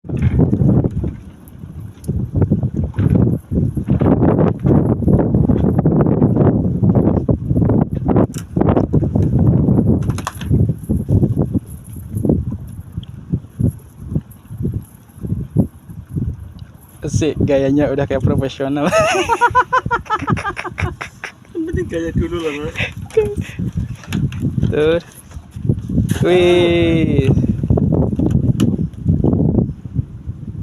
Sih, gayanya udah kayak profesional. Yang penting gaya dulu lah, Mas. Tuh. Wih.